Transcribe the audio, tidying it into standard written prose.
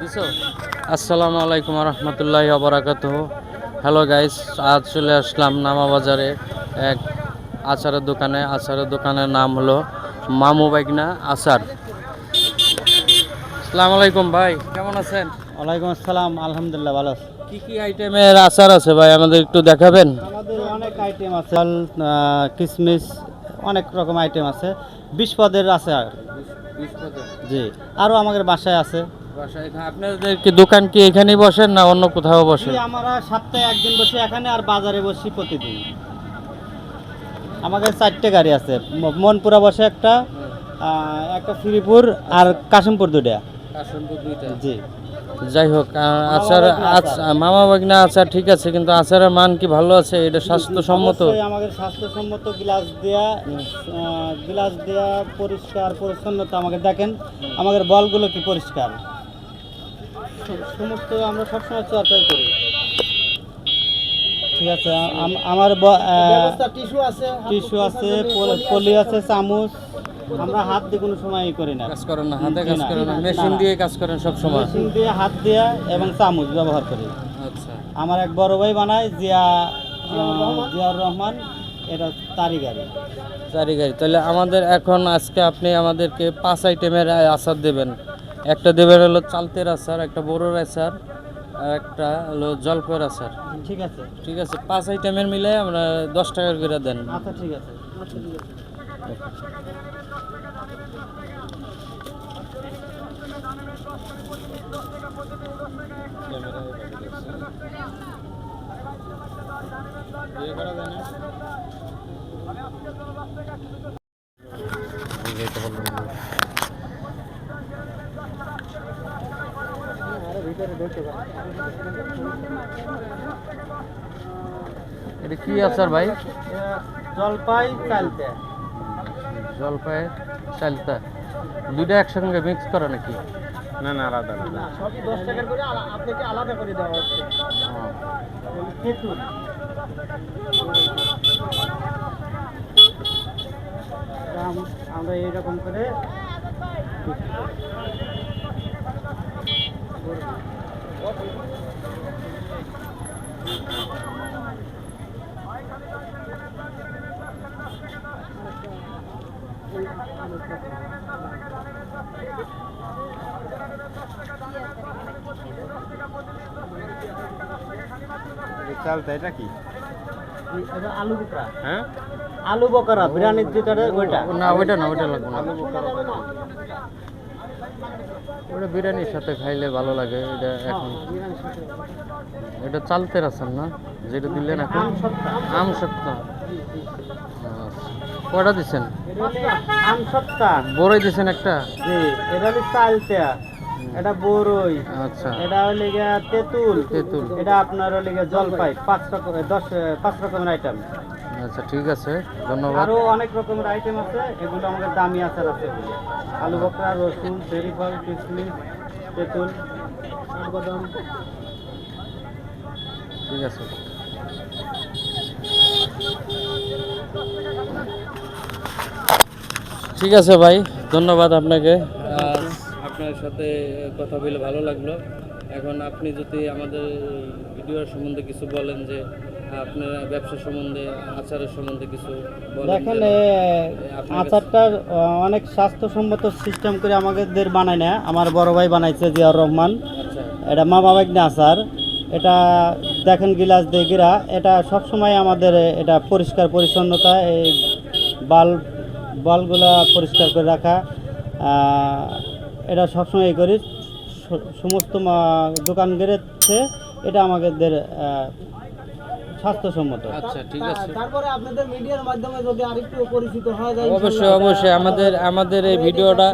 দিছো? আসসালামু আলাইকুম রহমতুল্লাহি ওয়াবারাকাতুহু। হ্যালো গাইস, আজ চলে আসলাম নামা বাজারে এক আচারের দোকানে। আচারের দোকানের নাম হলো মামু বাইগনা আচার। আসসালামু আলাইকুম ভাই, কেমন আছেন? ওয়ালাইকুম আসসালাম, আলহামদুলিল্লাহ ভালো আছি। কি কি আইটেমের আচার আছে ভাই, আমাদের একটু দেখাবেন? আমাদের অনেক আইটেম আছে, কিশমিশ, অনেক রকম আইটেম আছে। 20 পদের আছে আর জি, আরও আমাদের বাসায় আছে। আপনাদের কি দোকান কি এখানেই বসেন না অন্য কোথাও বসেন? আমরা সপ্তাহে একদিন বসি এখানে, আর বাজারে বসি প্রতিদিন। আমাদের 4টে গাড়ি আছে, মনপুরা বসে একটা, একটা শ্রীপুর আর কাশিমপুর দুইটা। জি, যাই হোক, আচার মামা বাগনা আচার ঠিক আছে, কিন্তু আচারের মান কি ভালো আছে? এটা স্বাস্থ্যসম্মত? আমাদের স্বাস্থ্যসম্মত গ্লাস দেয়া পরিষ্কার পরিচ্ছন্নতা। আমাকে দেখেন আমাদের বলগুলো কি পরিষ্কার, সমস্ত আমরা সবসময় চর্চাই করি। ঠিক আছে, আমার টিস্যু আছে, পলি আছে, চামচ। আমরা হাত দিয়ে কোনো সময় করি না, কাজ করেন না, হাতে কাজ করেন না, মেশিন দিয়ে কাজ করেন সব সময়? মেশিন দিয়ে, হাত দিয়ে এবং চামচ ব্যবহার করি। আচ্ছা, আমার এক বড় ভাই বানায়, জিয়াউর রহমান, এটা তারই গাড়ি। তাহলে আমাদের এখন আজকে আপনি আমাদেরকে 5 আইটেমের আচার দেবেন। একটা দেবেন হলো চালতের আচার, একটা বড়োর আচার, আর একটা হলো জলপাইয়ের আচার। ঠিক আছে, ঠিক আছে, 5 আইটেমের মিলে আমরা 10 টাকা করে দেন। আচ্ছা ঠিক আছে। এটা কি আচার ভাই? জলপাই চালতে। জলপাই চালতা দুইটা একসঙ্গে মিক্স করা নাকি? না না, আলাদা আলাদা, সব 10 টাকা করে আপনাকে আলাদা করে দেওয়া হচ্ছে। তেঁতুল, আমরা এইরকম করে চালতা। এটা কি? এটা আলু বকরা। হ্যাঁ, আলু বকরা বিরিয়ানির যেটা, ওইটা না, ওইটা না, ওইটা লাগবে না। আলু বকরা ওটা বিরিয়ানির সাথে খাইলে ভালো লাগে। এটা এখন এটা চালতের আচার না, যেটা দিলেন এখন? আম সত্তা। কয়টা দিচ্ছেন? আম সত্তা বড়ই দিচ্ছেন একটা? জি, এটা হলো চালতা, এটা বড়ই। আচ্ছা, এটা হলো গিয়া তেঁতুল। এটা আপনার হলো গিয়া জলপাই। 5 রকমের আইটেম। আচ্ছা ঠিক আছে, ধন্যবাদ। আরো অনেক রকমের আইটেম আছে, এগুলো আমাদের দামি আচার আছে। আলু বকরা, রসুন, চেরি ফল, কিশমিশ, তেঁতুল, বাদাম। ঠিক আছে, ঠিক আছে ভাই, ধন্যবাদ আপনাকে। আপনার সাথে কথা বলে ভালো লাগলো। এখন আপনি যদি আমাদের ভিডিওর সম্বন্ধে কিছু বলেন, যে আপনার ব্যবসা সম্বন্ধে, আচারের সম্বন্ধে কিছু বলেন। দেখেন, আচারটা অনেক স্বাস্থ্যসম্মত সিস্টেম করে আমাদের বানায় না, আমার বড় ভাই বানাইছে, জিয়াউর রহমান। আচ্ছা, এটা মামা বাগনা আচার। এটা দেখেন গিলাস দিয়ে গিরা, এটা সবসময় আমাদের এটা পরিষ্কার পরিচ্ছন্নতা, এই বলগুলা পরিষ্কার করে রাখা, এটা সবসময় করি। সমস্ত দোকান গেড়েছে, এটা আমাদের স্বাস্থ্যসম্মত। আচ্ছা ঠিক আছে। তারপরে আপনাদের মিডিয়ার মাধ্যমে যদি আরেকটু পরিচিত হয় যায়, অবশ্যই আমাদের এই ভিডিওটা